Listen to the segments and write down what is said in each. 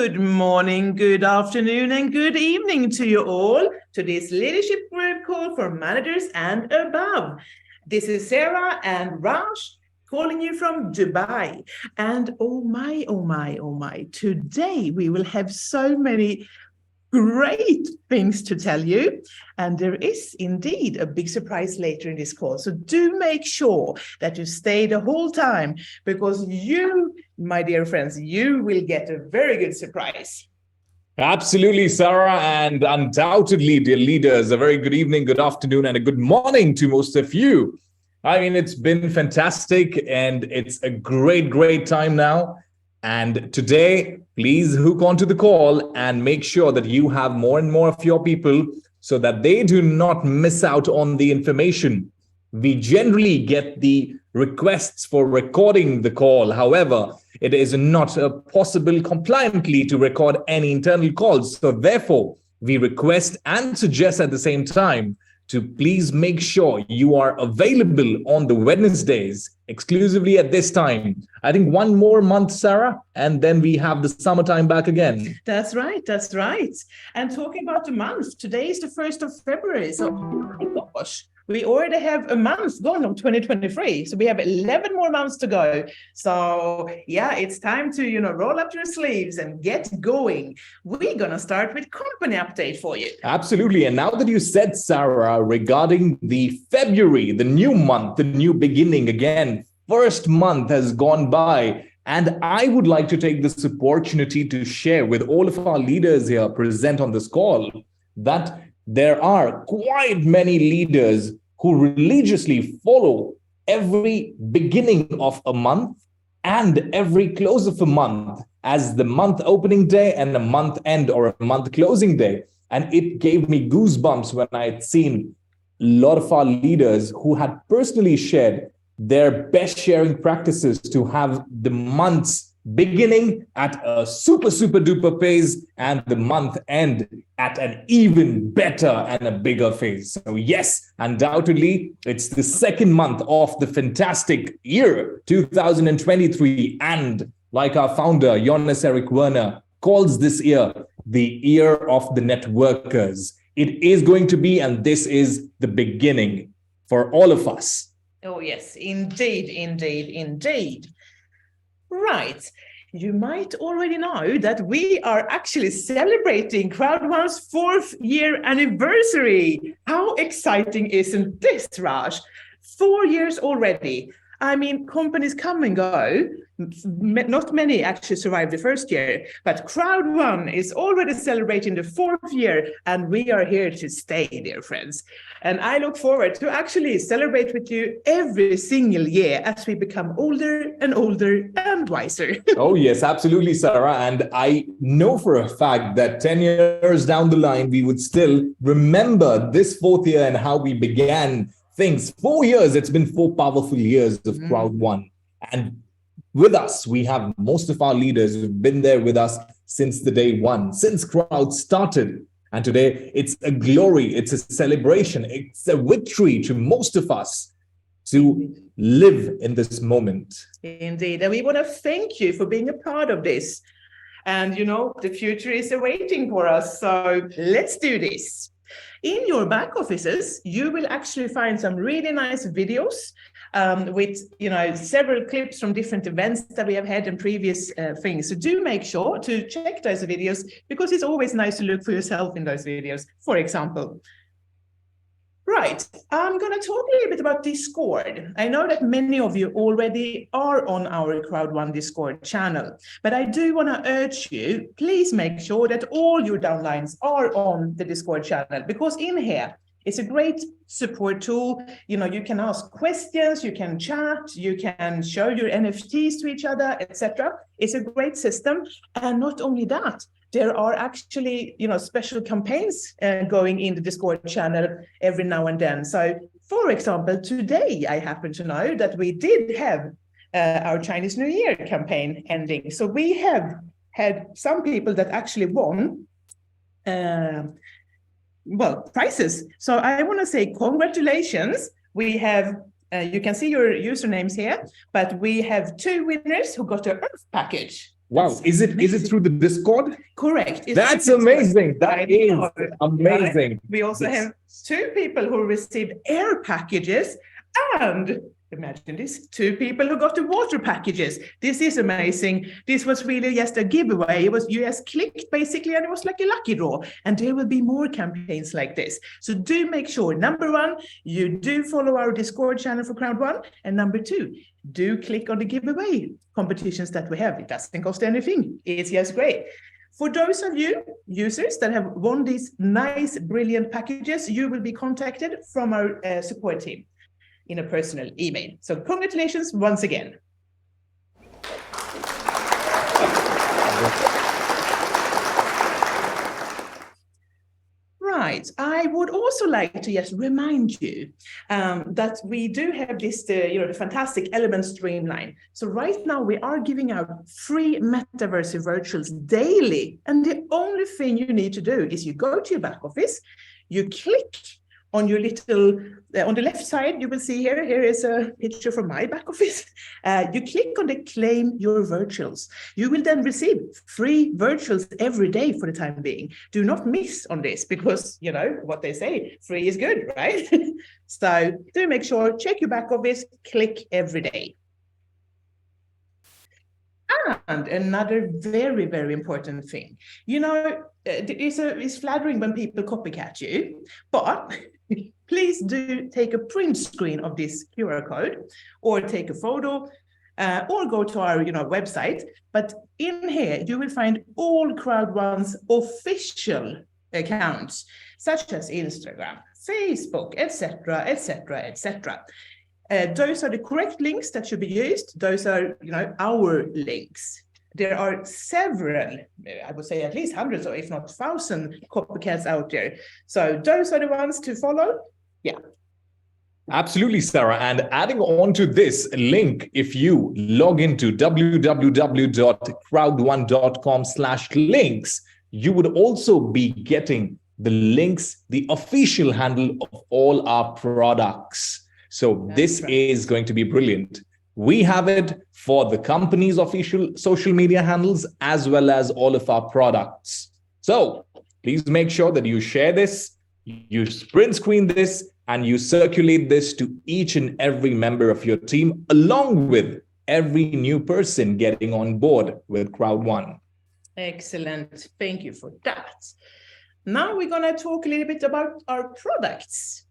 Good morning, good afternoon, and good evening to you all to this leadership group call for managers and above. This is Sarah and Raj calling you from Dubai. And oh my, today we will have so many great things to tell you. And there is indeed a big surprise later in this call. So do make sure that you stay the whole time because you, my dear friends, you will get a very good surprise. Absolutely, Sarah, and undoubtedly, dear leaders, a very good evening, good afternoon, and a good morning to most of you. I mean, it's been fantastic, and it's a great time now. And today, please hook onto the call and make sure that you have more and more of your people so that they do not miss out on the information. We generally get the requests for recording the call. However, it is not possible compliantly to record any internal calls. So therefore, we request and suggest at the same time to please make sure you are available on the Wednesdays exclusively at this time. I think one more month, Sarah, and then we have the summertime back again. That's right. And talking about the month, today is the 1st of February. So, oh my gosh, we already have a month gone of 2023. So we have 11 more months to go. So yeah, it's time to, roll up your sleeves and get going. We're going to start with company update for you. Absolutely. And now that you said, Sarah, regarding the February, the new month, the new beginning again, first month has gone by. And I would like to take this opportunity to share with all of our leaders here present on this call that there are quite many leaders who religiously follow every beginning of a month and every close of a month as the month opening day and a month end or a month closing day. And it gave me goosebumps when I had seen a lot of our leaders who had personally shared their best sharing practices to have the month's beginning at a super duper pace and the month end at an even better and a bigger phase. So yes, undoubtedly, it's the second month of the fantastic year 2023. And like our founder, Jonas Eric Werner, calls this year the year of the networkers. It is going to be, and this is the beginning for all of us. Oh, yes, indeed. Right. You might already know that we are actually celebrating CROWD1's 4th year anniversary. How exciting isn't this, Raj? 4 years already. I mean, companies come and go. Not many actually survived the first year, but CROWD1 is already celebrating the 4th year, and we are here to stay, dear friends. And I look forward to actually celebrate with you every single year as we become older and wiser. Oh, yes, absolutely, Sarah. And I know for a fact that 10 years down the line, we would still remember this 4th year and how we began things. 4 years, it's been 4 powerful years of CROWD1. And with us, we have most of our leaders who've been there with us since the day one, since Crowd started. And today, it's a glory, it's a celebration, it's a victory to most of us to live in this moment. Indeed. And we want to thank you for being a part of this. And, the future is awaiting for us. So let's do this. In your back offices, you will actually find some really nice videos with, several clips from different events that we have had in previous things. So do make sure to check those videos because it's always nice to look for yourself in those videos, for example. Right, I'm going to talk a little bit about Discord. I know that many of you already are on our CROWD1 Discord channel, but I do want to urge you, please make sure that all your downlines are on the Discord channel, because in here, it's a great support tool. You can ask questions, you can chat, you can show your NFTs to each other, etc. It's a great system. And not only that, there are actually, special campaigns going in the Discord channel every now and then. So, for example, today I happen to know that we did have our Chinese New Year campaign ending. So we have had some people that actually won prizes. So I want to say congratulations. We have, you can see your usernames here, but we have 2 winners who got the Earth package. Wow. Is it through the Discord? Correct. That's amazing. That is amazing. We also have 2 people who received air packages, and imagine this, 2 people who got the water packages. This is amazing. This was really just a giveaway. It was, you just clicked basically, and it was like a lucky draw. And there will be more campaigns like this. So do make sure, number 1, you do follow our Discord channel for CROWD1. And number 2, do click on the giveaway competitions that we have. It doesn't cost anything. It's just great. For those of you users that have won these nice, brilliant packages, you will be contacted from our support team in a personal email. So congratulations once again. Right. I would also like to just remind you that we do have this, the fantastic element streamline. So right now we are giving out free metaverse virtuals daily. And the only thing you need to do is you go to your back office, you click on your little, on the left side, you will see here is a picture from my back office. You click on the claim your virtuals. You will then receive free virtuals every day for the time being. Do not miss on this because, you know, what they say, free is good, right? So do make sure, check your back office, click every day. And another very, very important thing, you know, it's flattering when people copycat you, but please do take a print screen of this QR code or take a photo or go to our website. But in here, you will find all CROWD1's official accounts, such as Instagram, Facebook, etc., etc., etc. Those are the correct links that should be used. Those are, our links. There are several, I would say at least hundreds or if not 1,000 copycats out there. So those are the ones to follow. Yeah. Absolutely, Sarah. And adding on to this link, if you log into www.crowd1.com/links, you would also be getting the links, the official handle of all our products. So this is going to be brilliant. We have it for the company's official social media handles as well as all of our products. So please make sure that you share this, you print screen this, and you circulate this to each and every member of your team, along with every new person getting on board with CROWD1. Excellent. Thank you for that. Now we're going to talk a little bit about our products.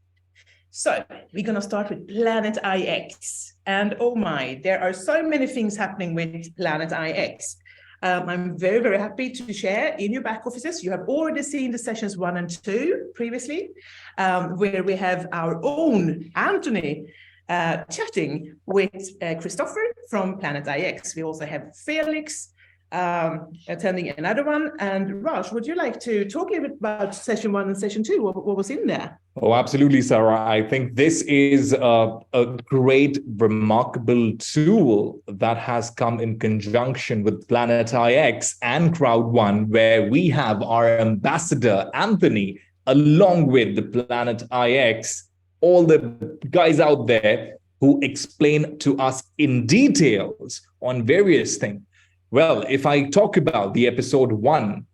So we're going to start with Planet.IX. And oh my, there are so many things happening with Planet.IX. I'm very, very happy to share in your back offices. You have already seen the sessions 1 and 2 previously, where we have our own Anthony chatting with Christopher from Planet.IX. We also have Felix attending another one. And Raj, would you like to talk a little bit about session 1 and session 2? What was in there? Oh, absolutely, Sarah. I think this is a great, remarkable tool that has come in conjunction with Planet.IX and CROWD1, where we have our ambassador, Anthony, along with the Planet.IX, all the guys out there who explain to us in details on various things. Well, if I talk about the episode 1,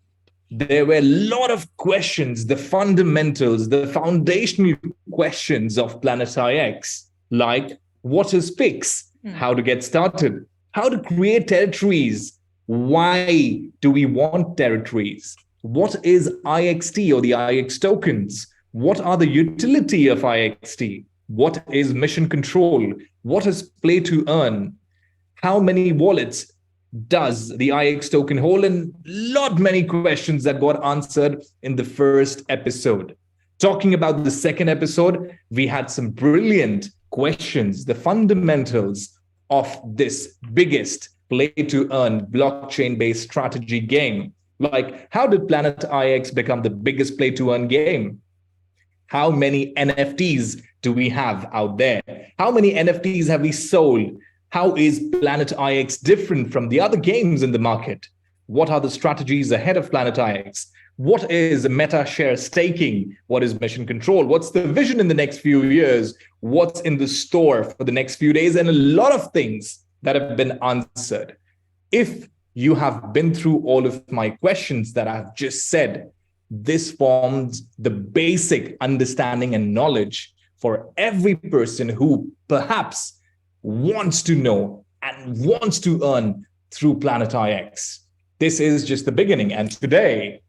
there were a lot of questions, the fundamentals, the foundational questions of Planet.IX, like what is PIX, how to get started, how to create territories, why do we want territories, what is IXT or the IX tokens, what are the utility of IXT, what is mission control, what is play to earn, how many wallets does the IX token hold, and many questions that got answered in the first episode. Talking about the second episode, we had some brilliant questions, the fundamentals of this biggest play to earn blockchain-based strategy game. Like, how did Planet.IX become the biggest play to earn game? How many NFTs do we have out there? How many NFTs have we sold? How is Planet.IX different from the other games in the market? What are the strategies ahead of Planet.IX? What is meta share staking? What is mission control? What's the vision in the next few years? What's in the store for the next few days? And a lot of things that have been answered. If You have been through all of my questions that I've just said. This forms the basic understanding and knowledge for every person who perhaps wants to know and wants to earn through Planet IX. This is just the beginning. And today,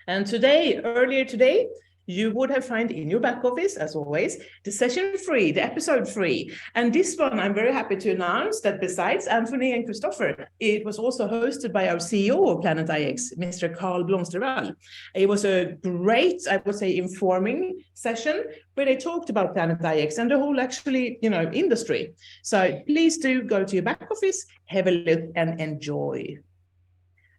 earlier today, you would have found in your back office, as always, the session free, the episode free. And this one, I'm very happy to announce that besides Anthony and Christopher, it was also hosted by our CEO of Planet IX, Mr. Carl Blomsterwall. It was a great, I would say, informing session where they talked about Planet IX and the whole actually, industry. So please do go to your back office, have a look and enjoy.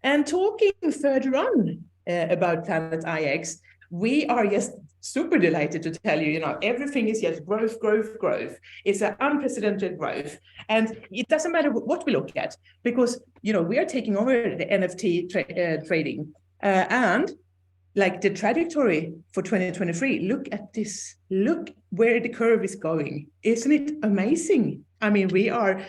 And talking further on about Planet IX, we are just super delighted to tell you, everything is just growth, growth, growth. It's an unprecedented growth. And it doesn't matter what we look at, because, we are taking over the NFT trading. And like the trajectory for 2023, look at this. Look where the curve is going. Isn't it amazing? I mean, we are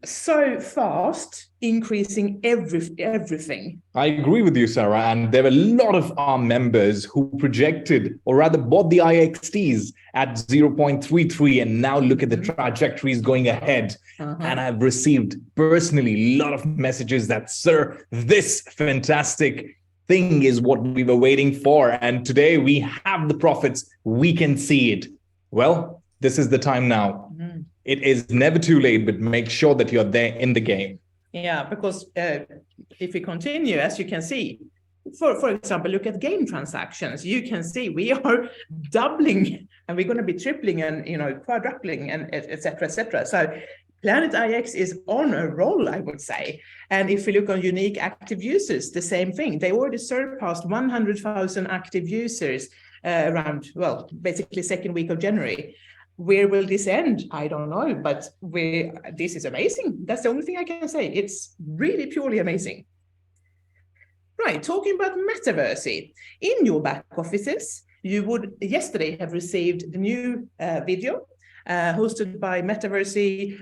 so fast increasing everything. I agree with you, Sarah. And there were a lot of our members who projected, or rather bought the IXTs at 0.33. And now look at the trajectories going ahead. And I've received personally a lot of messages that, sir, this fantastic thing is what we were waiting for. And today we have the profits. We can see it. Well, this is the time now. It is never too late, but make sure that you're there in the game. Yeah, because if we continue, as you can see, for example, look at game transactions. You can see we are doubling, and we're going to be tripling and quadrupling, and et cetera. So Planet IX is on a roll, I would say. And if we look on unique active users, the same thing. They already surpassed 100,000 active users around, well, basically second week of January. Where will this end? I don't know, but this is amazing. That's the only thing I can say. It's really purely amazing. Right, talking about Metaverse. In your back offices, you would yesterday have received the new video hosted by Mr.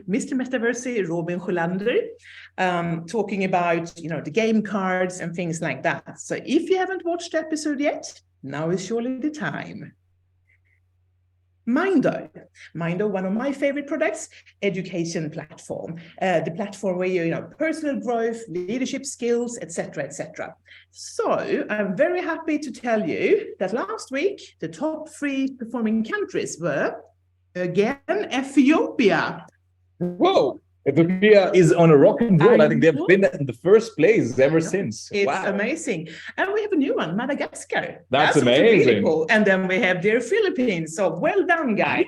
Metaverse, Robin Sjölander, talking about, the game cards and things like that. So if you haven't watched the episode yet, now is surely the time. Mindo, one of my favorite products, education platform, the platform where you personal growth, leadership skills, etc. So I'm very happy to tell you that last week the top 3 performing countries were again Ethiopia. Whoa! Ethiopia is on a rock and roll. I think they've been in the first place ever since. It's amazing. And we have a new one, Madagascar. That's amazing. Really cool. And then we have the Philippines. So well done, guys.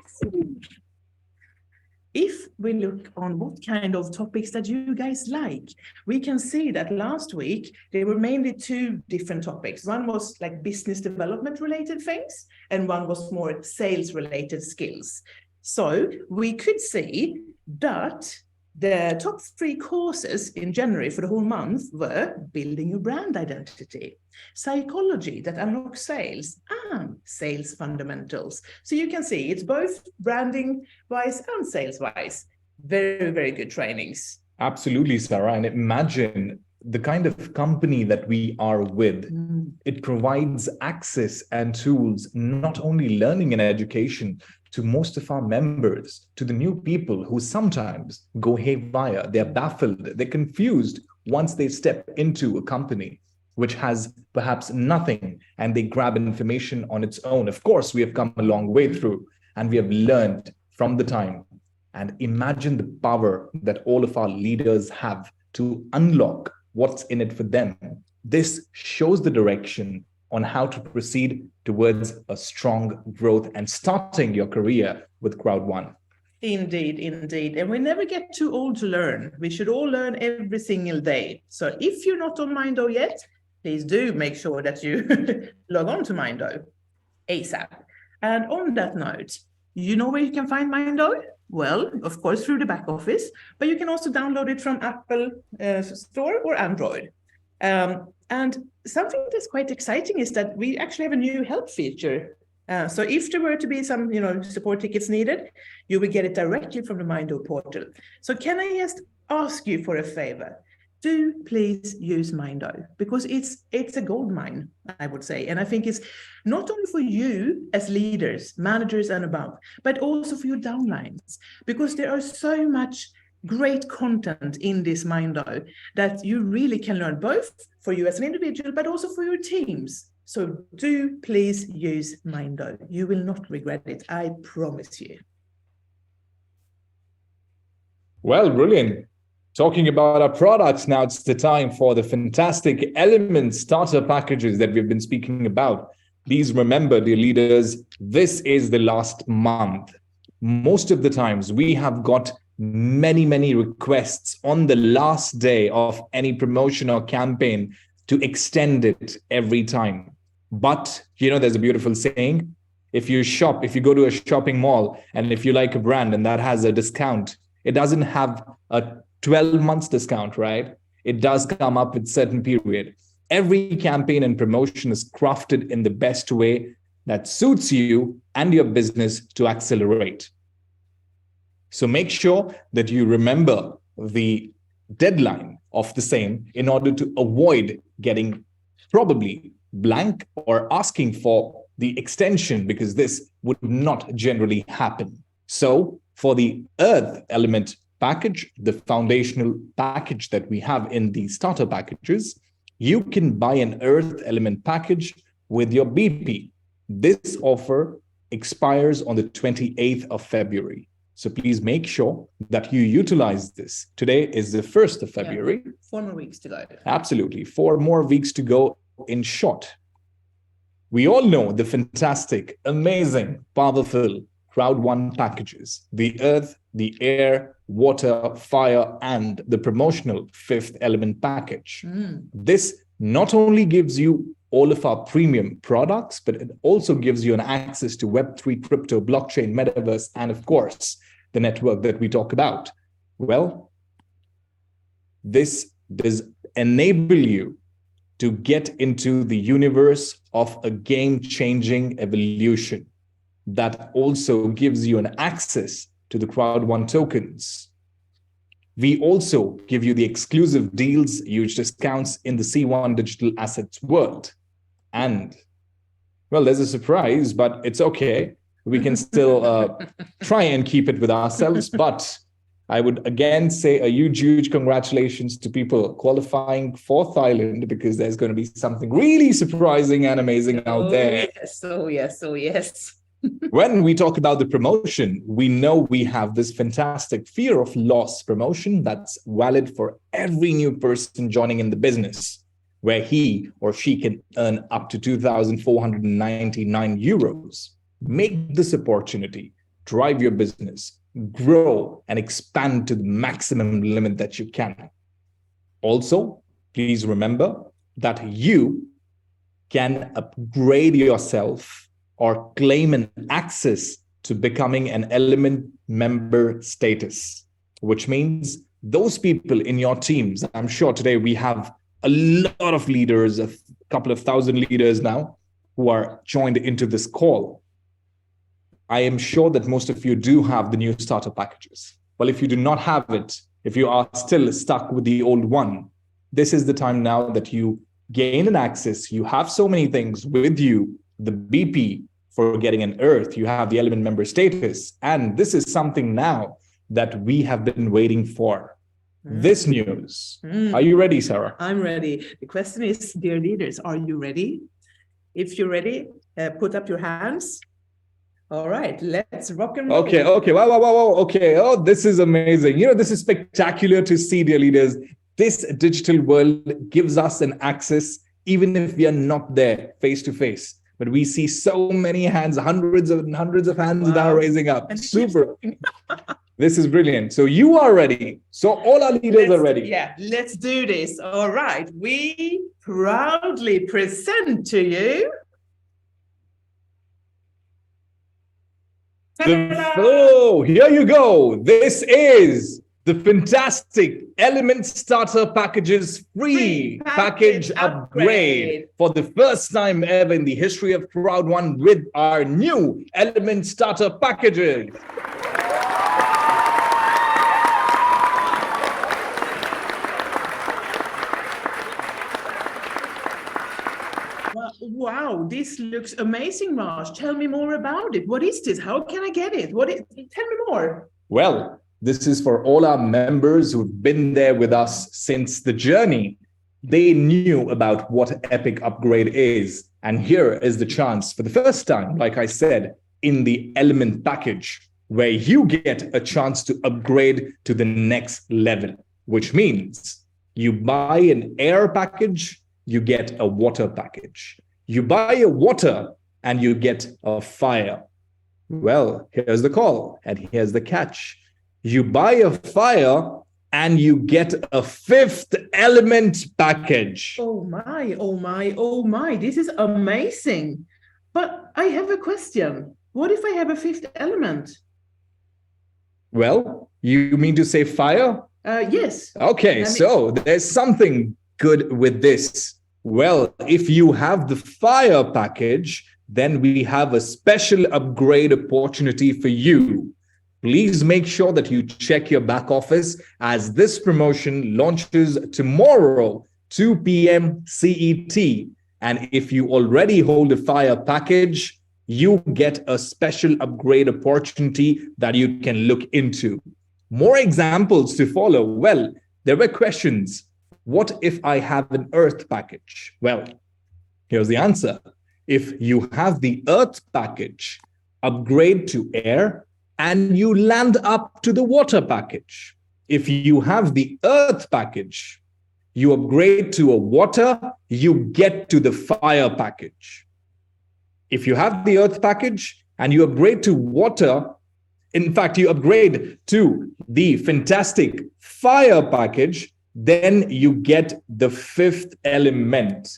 If we look on what kind of topics that you guys like, we can see that last week, there were mainly 2 different topics. One was like business development related things, and one was more sales related skills. So we could see that the top 3 courses in January for the whole month were building your brand identity, psychology that unlocks sales, and sales fundamentals. So you can see it's both branding wise and sales wise. Very, very good trainings. Absolutely, Sarah. And imagine the kind of company that we are with. It provides access and tools, not only learning and education, to most of our members, to the new people who sometimes go haywire. They're baffled, they're confused once they step into a company which has perhaps nothing, and they grab information on its own. Of course, we have come a long way through, and we have learned from the time. And imagine the power that all of our leaders have to unlock what's in it for them. This shows the direction on how to proceed towards a strong growth and starting your career with CROWD1. Indeed. And we never get too old to learn. We should all learn every single day. So if you're not on Mindo yet, please do make sure that you log on to Mindo ASAP. And on that note, you know where you can find Mindo? Well, of course, through the back office, but you can also download it from Apple Store or Android. And something that's quite exciting is that we actually have a new help feature. So if there were to be some, support tickets needed, you will get it directly from the Mindo portal. So can I just ask you for a favor? do please use Mindo, because it's a gold mine, I would say. And I think it's not only for you as leaders, managers and above, but also for your downlines, because there are so much great content in this Mindo that you really can learn, both for you as an individual, but also for your teams. So do please use Mindo. You will not regret it, I promise you. Well, brilliant. Talking about our products, now it's the time for the fantastic Element starter packages that we've been speaking about. Please remember, dear leaders, this is the last month. Most of the times we have got many requests on the last day of any promotion or campaign to extend it every time. But, there's a beautiful saying. If you go to a shopping mall, and if you like a brand and that has a discount, it doesn't have a 12 months discount, right? It does come up with certain period. Every campaign and promotion is crafted in the best way that suits you and your business to accelerate. So make sure that you remember the deadline of the same in order to avoid getting probably blank or asking for the extension, because this would not generally happen. So for the Earth Element package, the foundational package that we have in the starter packages, you can buy an Earth Element package with your BP. This offer expires on the 28th of February. So please make sure that you utilize this. Today is the 1st of February. Yeah, 4 more weeks to go. Absolutely. 4 more weeks to go in short. We all know the fantastic, amazing, powerful CROWD1 packages: the Earth, the Air, Water, Fire, and the promotional 5th Element package. This not only gives you all of our premium products, but it also gives you an access to Web3, crypto, blockchain, metaverse, and of course, the network that we talk about. Well, this does enable you to get into the universe of a game-changing evolution that also gives you an access to the CROWD1 tokens. We also give you the exclusive deals, huge discounts in the C1 digital assets world. And, well, there's a surprise, but it's okay. We can still try and keep it with ourselves. But I would again say a huge congratulations to people qualifying for Thailand, because there's going to be something really surprising and amazing out there. Yes. When we talk about the promotion, we know we have this fantastic fear of loss promotion that's valid for every new person joining in the business, where he or she can earn up to 2,499 euros. Make this opportunity, drive your business, grow and expand to the maximum limit that you can. Also, please remember that you can upgrade yourself or claim an access to becoming an Element member status, which means those people in your teams, I'm sure today we have a lot of leaders, a couple of thousand leaders now who are joined into this call. I am sure that most of you do have the new starter packages. Well, if you do not have it, if you are still stuck with the old one, this is the time now that you gain an access. You have so many things with you, the BP for getting an Earth, you have the Element member status. And this is something now that we have been waiting for. This news. Are you ready, Sarah? I'm ready. The question is, dear leaders, are you ready? If you're ready, put up your hands. All right, let's rock and roll. Okay. Wow. Okay. Oh, this is amazing. This is spectacular to see, dear leaders. This digital world gives us an access, even if we are not there face to face. But we see so many hands, hundreds of hands that are raising up. Super. This is brilliant. So you are ready. So all our leaders are ready. Yeah, let's do this. All right. We proudly present to you here you go. This is the fantastic Element Starter Packages free package upgrade for the first time ever in the history of CROWD1 with our new Element Starter Packages. Wow, this looks amazing, Raj. Tell me more about it. What is this? How can I get it? Tell me more. Well, this is for all our members who've been there with us since the journey. They knew about what Epic Upgrade is. And here is the chance for the first time, like I said, in the Element package, where you get a chance to upgrade to the next level, which means you buy an air package, you get a water package. You buy a water and you get a fire. Well, here's the call and here's the catch. You buy a fire and you get a fifth element package. Oh my, oh my, oh my. This is amazing. But I have a question. What if I have a fifth element? Well, you mean to say fire? Yes. Okay, so there's something good with this. Well, if you have the fire package, then we have a special upgrade opportunity for you. Please make sure that you check your back office as this promotion launches tomorrow, 2 p.m. CET. And if you already hold a fire package, you get a special upgrade opportunity that you can look into. More examples to follow. Well, there were questions. What if I have an earth package? Well, here's the answer. If you have the earth package, upgrade to air, and you land up to the water package. If you have the earth package, you upgrade to a water, you get to the fire package. If you have the earth package and you upgrade to water, in fact, you upgrade to the fantastic fire package, then you get the fifth element.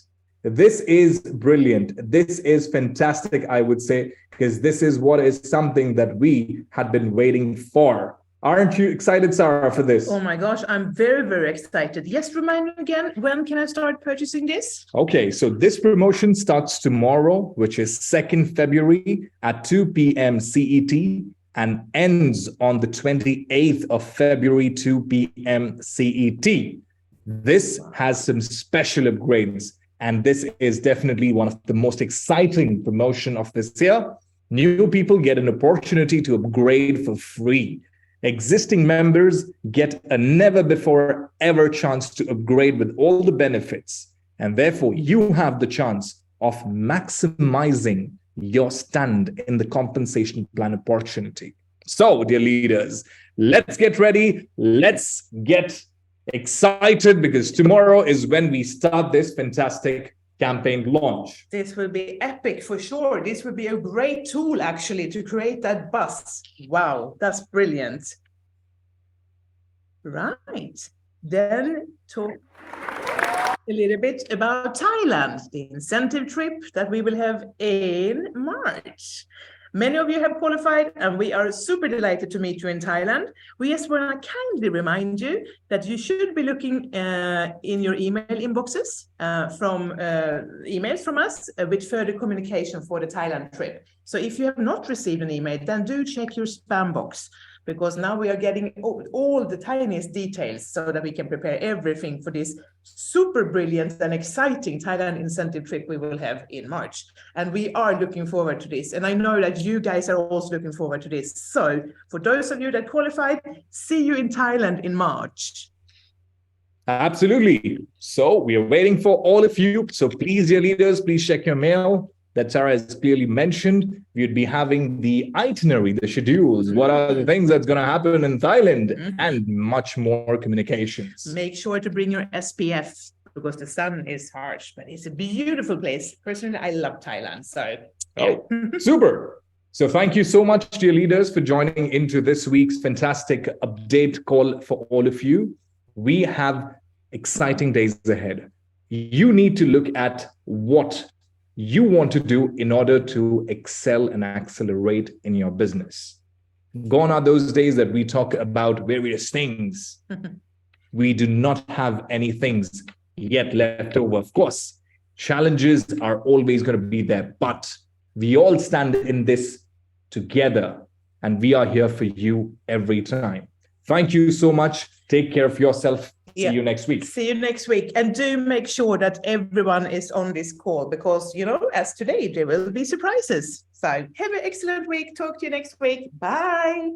This is brilliant. This is fantastic, I would say, because this is what is something that we had been waiting for. Aren't you excited, Sarah, for this? Oh my gosh, I'm very, very excited. Yes, remind me again, when can I start purchasing this? Okay, so this promotion starts tomorrow, which is 2nd February at 2 p.m. CET and ends on the 28th of February, 2 p.m. CET. This has some special upgrades. And this is definitely one of the most exciting promotion of this year. New people get an opportunity to upgrade for free. Existing members get a never before ever chance to upgrade with all the benefits. And therefore, you have the chance of maximizing your stand in the compensation plan opportunity. So, dear leaders, let's get ready. Let's get excited because tomorrow is when we start this fantastic campaign launch. This will be epic for sure. This will be a great tool actually to create that buzz. Wow, that's brilliant. Right. Then talk a little bit about Thailand, the incentive trip that we will have in March. Many of you have qualified, and we are super delighted to meet you in Thailand. We just want to kindly remind you that you should be looking in your email inboxes from emails from us with further communication for the Thailand trip. So if you have not received an email, then do check your spam box, because now we are getting all the tiniest details so that we can prepare everything for this super brilliant and exciting Thailand incentive trip we will have in March. And we are looking forward to this. And I know that you guys are also looking forward to this. So for those of you that qualified, see you in Thailand in March. Absolutely. So we are waiting for all of you. So please, dear leaders, please check your mail. That Sarah has clearly mentioned. We'd be having the itinerary, the schedules, what are the things that's going to happen in Thailand, and much more communications. Make sure to bring your SPF because the sun is harsh, but it's a beautiful place. Personally, I love Thailand. So, yeah. Super. So thank you so much, dear leaders, for joining into this week's fantastic update call for all of you. We have exciting days ahead. You need to look at what you want to do in order to excel and accelerate in your business. Gone are those days that we talk about various things. We do not have any things yet left over. Of course, challenges are always going to be there, but we all stand in this together and we are here for you every time. Thank you so much. Take care of yourself. See you next week. See you next week. And do make sure that everyone is on this call because, you know, as today, there will be surprises. So have an excellent week. Talk to you next week. Bye.